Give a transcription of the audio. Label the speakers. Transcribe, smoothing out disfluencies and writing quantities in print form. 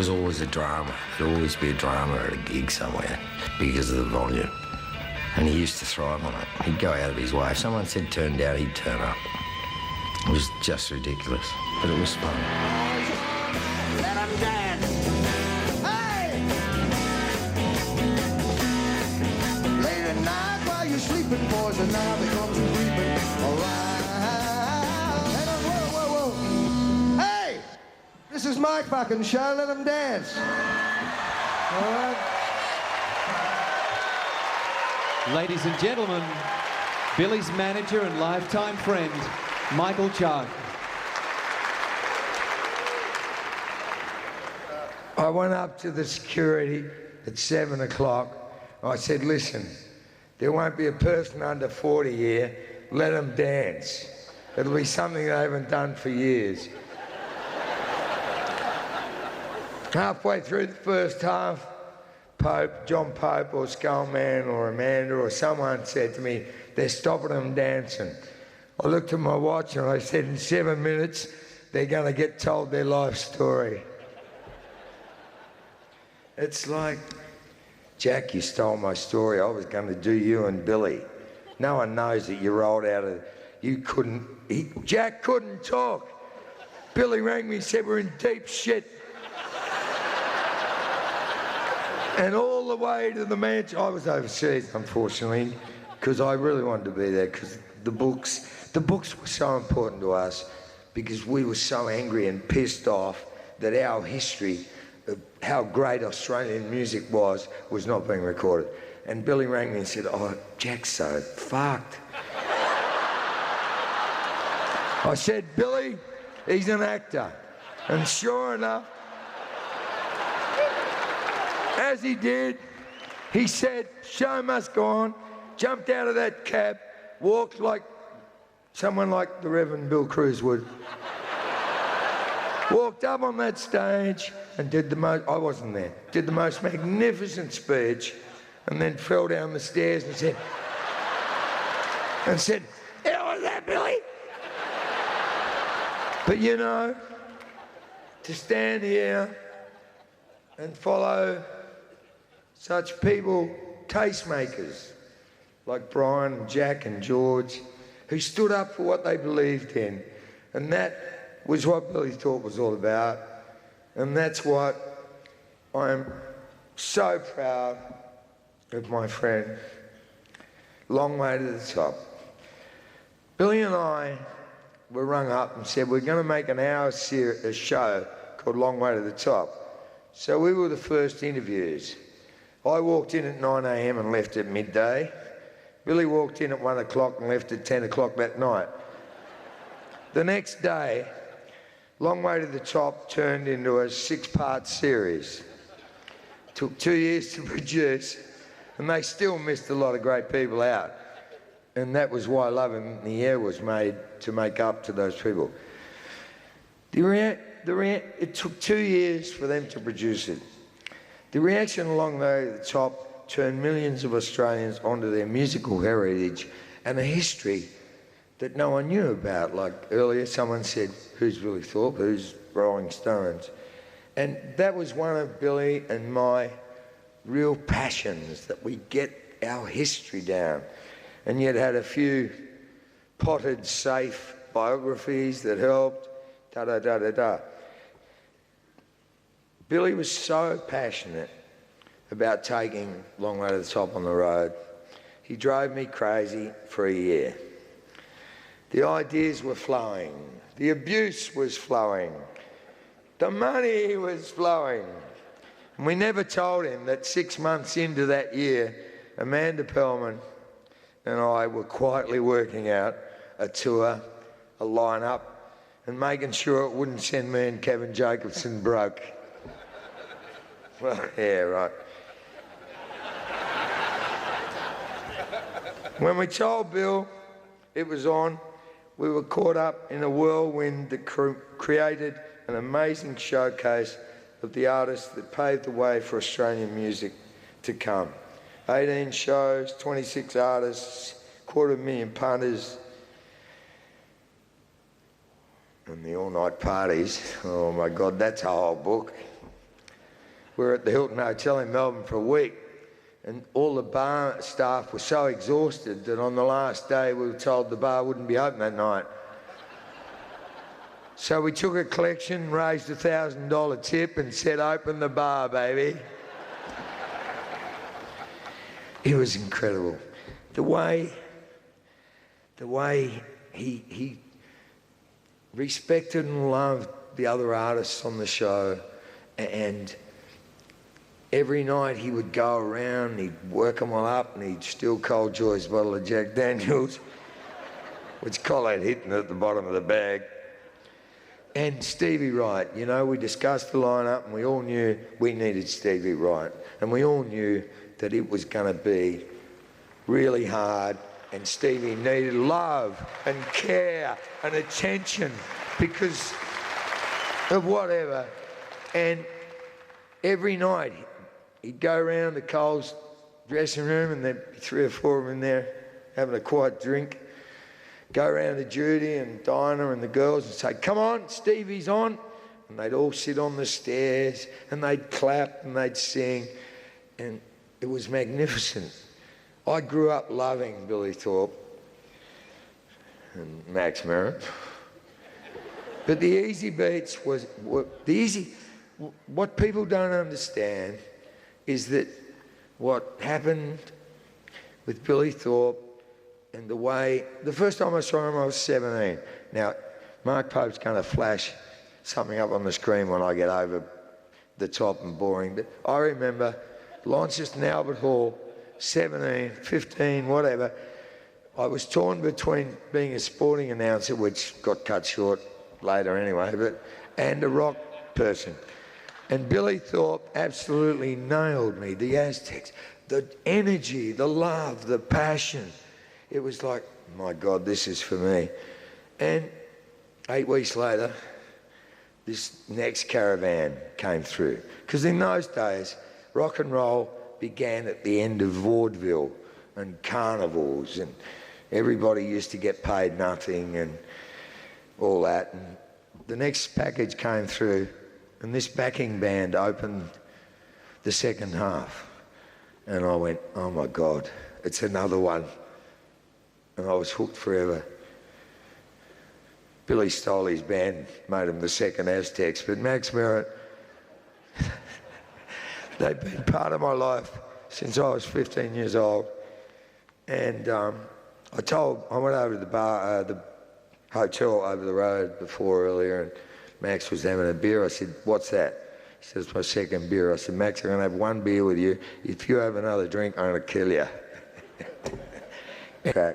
Speaker 1: was always a drama. There'd always be a drama at a gig somewhere because of the volume. And he used to thrive on it. He'd go out of his way. If someone said turn down, he'd turn up. It was just ridiculous, but it was fun.
Speaker 2: Let 'em dance. Hey! Late at night while you're sleeping, boys, and now they come to creeping around. Whoa, whoa, whoa. Hey! This is my fucking show. Let 'em dance. All right?
Speaker 3: Ladies and gentlemen, Billy's manager and lifetime friend, Michael Chugg.
Speaker 4: I went up to the security at 7 o'clock. I said, listen, there won't be a person under 40 here. Let them dance. It'll be something they haven't done for years. Halfway through the first half, John Pope or Skullman or Amanda or someone said to me, they're stopping them dancing. I looked at my watch and I said, in 7 minutes, they're going to get told their life story. It's like, Jack, you stole my story. I was going to do you and Billy. No one knows that you rolled out of, Jack couldn't talk. Billy rang me and said, we're in deep shit. And all the way to the mansion, I was overseas, unfortunately, because I really wanted to be there, because the books were so important to us, because we were so angry and pissed off that our history of how great Australian music was not being recorded. And Billy rang me and said, oh, Jack's so fucked. I said, Billy, he's an actor. And sure enough, as he did, he said, show must go on, jumped out of that cab, walked like someone like the Reverend Bill Cruz would. Walked up on that stage and did the most, I wasn't there, did the most magnificent speech, and then fell down the stairs and said, how was that, Billy? But you know, to stand here and follow such people, tastemakers, like Brian and Jack and George, who stood up for what they believed in. And that was what Billy Thorpe was all about. And that's what I'm so proud of my friend. Long way to the top. Billy and I were rung up and said, we're going to make an hour show called Long Way to the Top. So we were the first interviews. I walked in at 9 a.m. and left at midday. Billy walked in at 1 o'clock and left at 10 o'clock that night. The next day, Long Way to the Top turned into a 6-part series. Took 2 years to produce, and they still missed a lot of great people out. And that was why Love in the Air was made, to make up to those people. It took 2 years for them to produce it. The reaction along the top turned millions of Australians onto their musical heritage and a history that no one knew about. Like earlier, someone said, who's Billy Thorpe, who's Rolling Stones? And that was one of Billy and my real passions, that we get our history down. And yet had a few potted, safe biographies that helped, da-da-da-da-da. Billy was so passionate about taking Long Way to the Top on the road. He drove me crazy for a year. The ideas were flowing. The abuse was flowing. The money was flowing. And we never told him that 6 months into that year, Amanda Perlman and I were quietly working out a tour, a lineup, and making sure it wouldn't send me and Kevin Jacobson broke. Well, yeah, right. When we told Bill it was on, we were caught up in a whirlwind that created an amazing showcase of the artists that paved the way for Australian music to come. 18 shows, 26 artists, 250,000 punters, and the all-night parties. Oh my God, that's a whole book. we were at the Hilton Hotel in Melbourne for a week, and all the bar staff were so exhausted that on the last day we were told the bar wouldn't be open that night. So we took a collection, raised a $1,000 tip and said, open the bar, baby. It was incredible. The way he respected and loved the other artists on the show, and every night he would go around, he'd work them all up, and he'd steal Cold Joy's bottle of Jack Daniels, which Colin hitting at the bottom of the bag. And Stevie Wright, you know, we discussed the lineup and we all knew we needed Stevie Wright. And we all knew that it was going to be really hard, and Stevie needed love and care and attention because of whatever. And every night he'd go around the Coles dressing room, and there'd be 3 or 4 of them in there having a quiet drink. Go around to Judy and Dinah and the girls and say, come on, Stevie's on. And they'd all sit on the stairs and they'd clap and they'd sing. And it was magnificent. I grew up loving Billy Thorpe and Max Merritt. But the easy beats what people don't understand is that what happened with Billy Thorpe and the first time I saw him I was 17. Now, Mark Pope's going to flash something up on the screen when I get over the top and boring, but I remember Launceston Albert Hall, 17, 15, whatever. I was torn between being a sporting announcer, which got cut short later anyway, and a rock person. And Billy Thorpe absolutely nailed me, the Aztecs. The energy, the love, the passion. It was like, my God, this is for me. And 8 weeks later, this next caravan came through. Because in those days, rock and roll began at the end of vaudeville and carnivals, and everybody used to get paid nothing and all that. And the next package came through, and this backing band opened the second half. And I went, oh my God, it's another one. And I was hooked forever. Billy stole his band, made them the second Aztecs, but Max Merritt, they've been part of my life since I was 15 years old. And I went over to the hotel over the road before earlier, and Max was having a beer. I said, what's that? He said, it's my second beer. I said, Max, I'm going to have one beer with you. If you have another drink, I'm going to kill you. Okay.